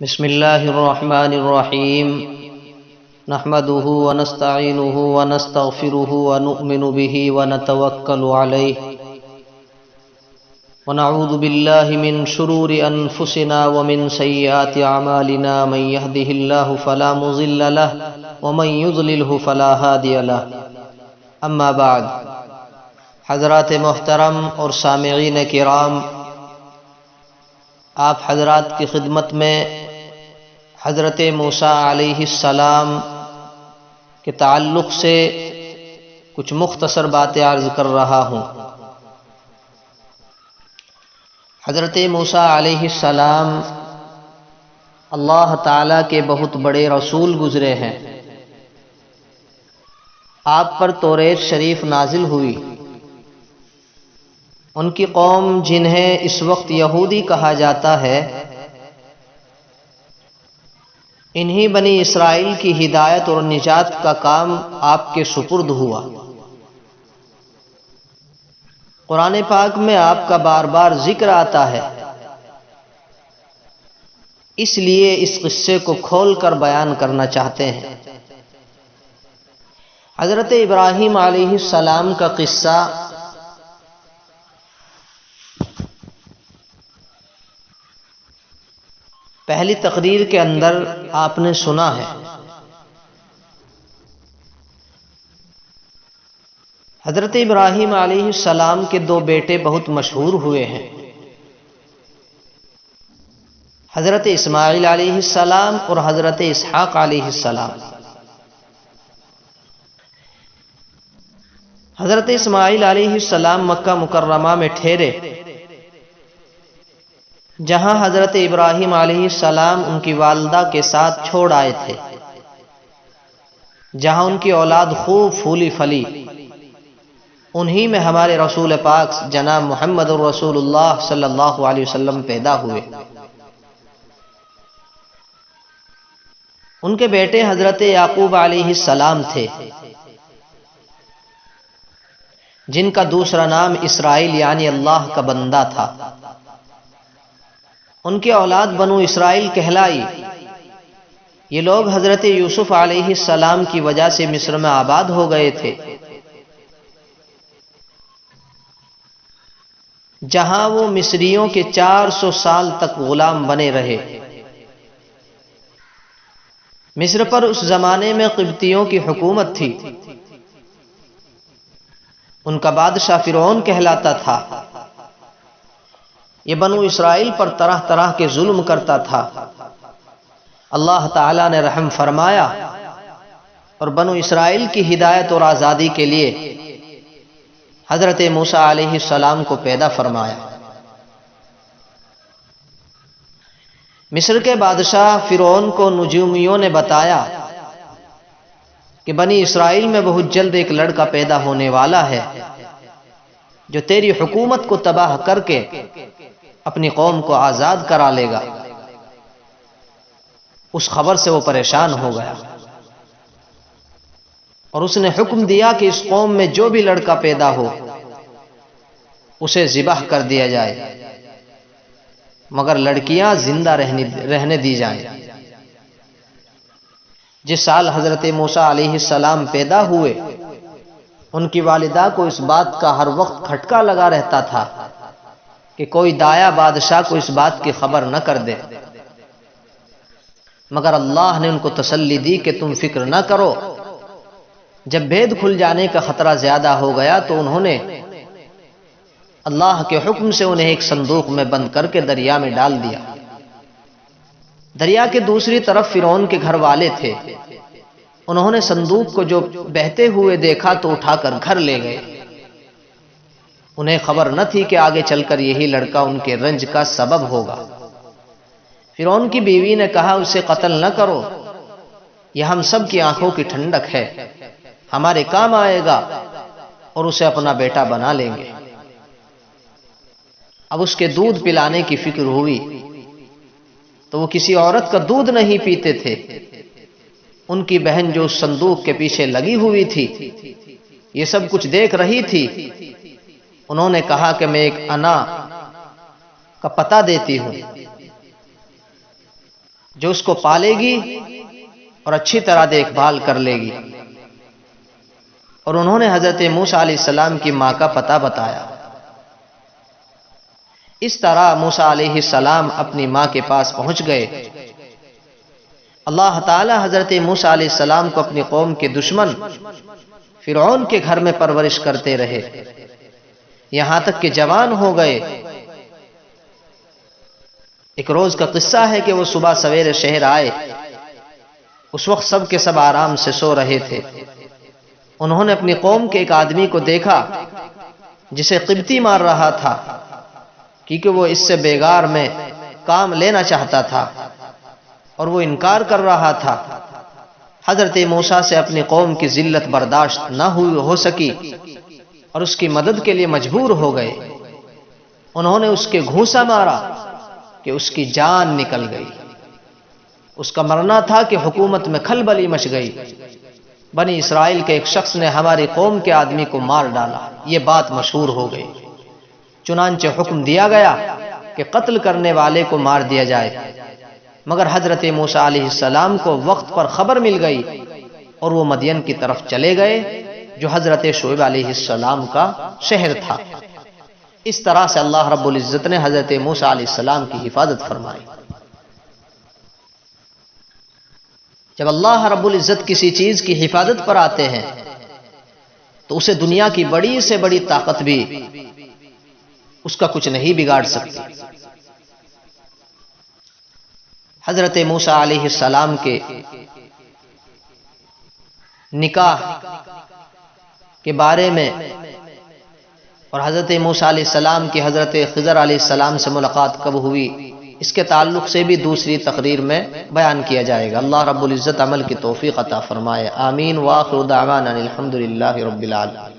بسم اللہ الرحمن الرحیم نحمده ونستعینه ونستغفره ونؤمن به ونتوکل علیہ ونعوذ باللہ من شرور انفسنا ومن سیئات اعمالنا من يهده اللہ فلا مضل له ومن يضلله فلا هادی له اما بعد، حضرات محترم اور سامعین کرام، آپ حضرات کی خدمت میں حضرت موسیٰ علیہ السلام کے تعلق سے کچھ مختصر باتیں عرض کر رہا ہوں۔ حضرت موسیٰ علیہ السلام اللہ تعالیٰ کے بہت بڑے رسول گزرے ہیں۔ آپ پر توریت شریف نازل ہوئی۔ ان کی قوم جنہیں اس وقت یہودی کہا جاتا ہے، انہی بنی اسرائیل کی ہدایت اور نجات کا کام آپ کے سپرد ہوا۔ قرآن پاک میں آپ کا بار بار ذکر آتا ہے، اس لیے اس قصے کو کھول کر بیان کرنا چاہتے ہیں۔ حضرت ابراہیم علیہ السلام کا قصہ پہلی تقریر کے اندر آپ نے سنا ہے۔ حضرت ابراہیم علیہ السلام کے دو بیٹے بہت مشہور ہوئے ہیں، حضرت اسماعیل علیہ السلام اور حضرت اسحاق علیہ السلام۔ حضرت اسماعیل علیہ السلام مکہ مکرمہ میں ٹھہرے، جہاں حضرت ابراہیم علیہ السلام ان کی والدہ کے ساتھ چھوڑ آئے تھے، جہاں ان کی اولاد خوب پھولی پھلی۔ انہی میں ہمارے رسول پاک جناب محمد الرسول اللہ صلی اللہ علیہ وسلم پیدا ہوئے۔ ان کے بیٹے حضرت یعقوب علیہ السلام تھے، جن کا دوسرا نام اسرائیل یعنی اللہ کا بندہ تھا۔ ان کی اولاد بنو اسرائیل کہلائی۔ یہ لوگ حضرت یوسف علیہ السلام کی وجہ سے مصر میں آباد ہو گئے تھے، جہاں وہ مصریوں کے 400 سال تک غلام بنے رہے۔ مصر پر اس زمانے میں قبطیوں کی حکومت تھی۔ ان کا بادشاہ فرعون کہلاتا تھا۔ یہ بنو اسرائیل پر طرح طرح کے ظلم کرتا تھا۔ اللہ تعالیٰ نے رحم فرمایا اور بنو اسرائیل کی ہدایت اور آزادی کے لیے حضرت موسیٰ علیہ السلام کو پیدا فرمایا۔ مصر کے بادشاہ فرعون کو نجومیوں نے بتایا کہ بنی اسرائیل میں بہت جلد ایک لڑکا پیدا ہونے والا ہے، جو تیری حکومت کو تباہ کر کے اپنی قوم کو آزاد کرا لے گا۔ اس خبر سے وہ پریشان ہو گیا اور اس نے حکم دیا کہ اس قوم میں جو بھی لڑکا پیدا ہو اسے ذبح کر دیا جائے، مگر لڑکیاں زندہ رہنے دی جائیں۔ جس سال حضرت موسیٰ علیہ السلام پیدا ہوئے، ان کی والدہ کو اس بات کا ہر وقت کھٹکا لگا رہتا تھا کہ کوئی دایا بادشاہ کو اس بات کی خبر نہ کر دے، مگر اللہ نے ان کو تسلی دی کہ تم فکر نہ کرو۔ جب بھید کھل جانے کا خطرہ زیادہ ہو گیا تو انہوں نے اللہ کے حکم سے انہیں ایک صندوق میں بند کر کے دریا میں ڈال دیا۔ دریا کے دوسری طرف فرعون کے گھر والے تھے۔ انہوں نے صندوق کو جو بہتے ہوئے دیکھا تو اٹھا کر گھر لے گئے۔ انہیں خبر نہ تھی کہ آگے چل کر یہی لڑکا ان کے رنج کا سبب ہوگا۔ فرعون کی بیوی نے کہا، اسے قتل نہ کرو، یہ ہم سب کی آنکھوں کی ٹھنڈک ہے، ہمارے کام آئے گا اور اسے اپنا بیٹا بنا لیں گے۔ اب اس کے دودھ پلانے کی فکر ہوئی تو وہ کسی عورت کا دودھ نہیں پیتے تھے۔ ان کی بہن جو اس صندوق کے پیچھے لگی ہوئی تھی، یہ سب کچھ دیکھ رہی تھی۔ انہوں نے کہا کہ میں ایک انا کا پتہ دیتی ہوں، جو اس کو پالے گی اور اچھی طرح دیکھ بھال کر لے گی۔ اور انہوں نے حضرت موسیٰ علیہ السلام کی ماں کا پتہ بتایا۔ اس طرح موسیٰ علیہ السلام اپنی ماں کے پاس پہنچ گئے۔ اللہ تعالی حضرت موسیٰ علیہ السلام کو اپنی قوم کے دشمن فرعون کے گھر میں پرورش کرتے رہے، یہاں تک کہ جوان ہو گئے۔ ایک روز کا قصہ ہے کہ وہ صبح سویرے شہر آئے، اس وقت سب کے سب آرام سے سو رہے تھے۔ انہوں نے اپنی قوم کے ایک آدمی کو دیکھا جسے قبطی مار رہا تھا، کیونکہ وہ اس سے بیگار میں کام لینا چاہتا تھا اور وہ انکار کر رہا تھا۔ حضرت موسیٰ سے اپنی قوم کی ذلت برداشت نہ ہو سکی اور اس کی مدد کے لیے مجبور ہو گئے۔ انہوں نے اس کے گھوسا مارا کہ اس کی جان نکل گئی۔ اس کا مرنا تھا کہ حکومت میں کھلبلی مچ گئی۔ بنی اسرائیل کے ایک شخص نے ہماری قوم کے آدمی کو مار ڈالا، یہ بات مشہور ہو گئی۔ چنانچہ حکم دیا گیا کہ قتل کرنے والے کو مار دیا جائے، مگر حضرت موسیٰ علیہ السلام کو وقت پر خبر مل گئی اور وہ مدین کی طرف چلے گئے جو حضرت شعیب علیہ السلام کا شہر تھا۔ اس طرح سے اللہ رب العزت نے حضرت موسیٰ علیہ السلام کی حفاظت فرمائی۔ جب اللہ رب العزت کسی چیز کی حفاظت پر آتے ہیں تو اسے دنیا کی بڑی سے بڑی طاقت بھی اس کا کچھ نہیں بگاڑ سکتی۔ حضرت موسیٰ علیہ السلام کے نکاح کے بارے میں اور حضرت موسیٰ علیہ السلام کی حضرت خضر علیہ السلام سے ملاقات کب ہوئی، اس کے تعلق سے بھی دوسری تقریر میں بیان کیا جائے گا۔ اللہ رب العزت عمل کی توفیق عطا فرمائے، آمین۔ وآخر دعوانا الحمد للہ رب العالمین۔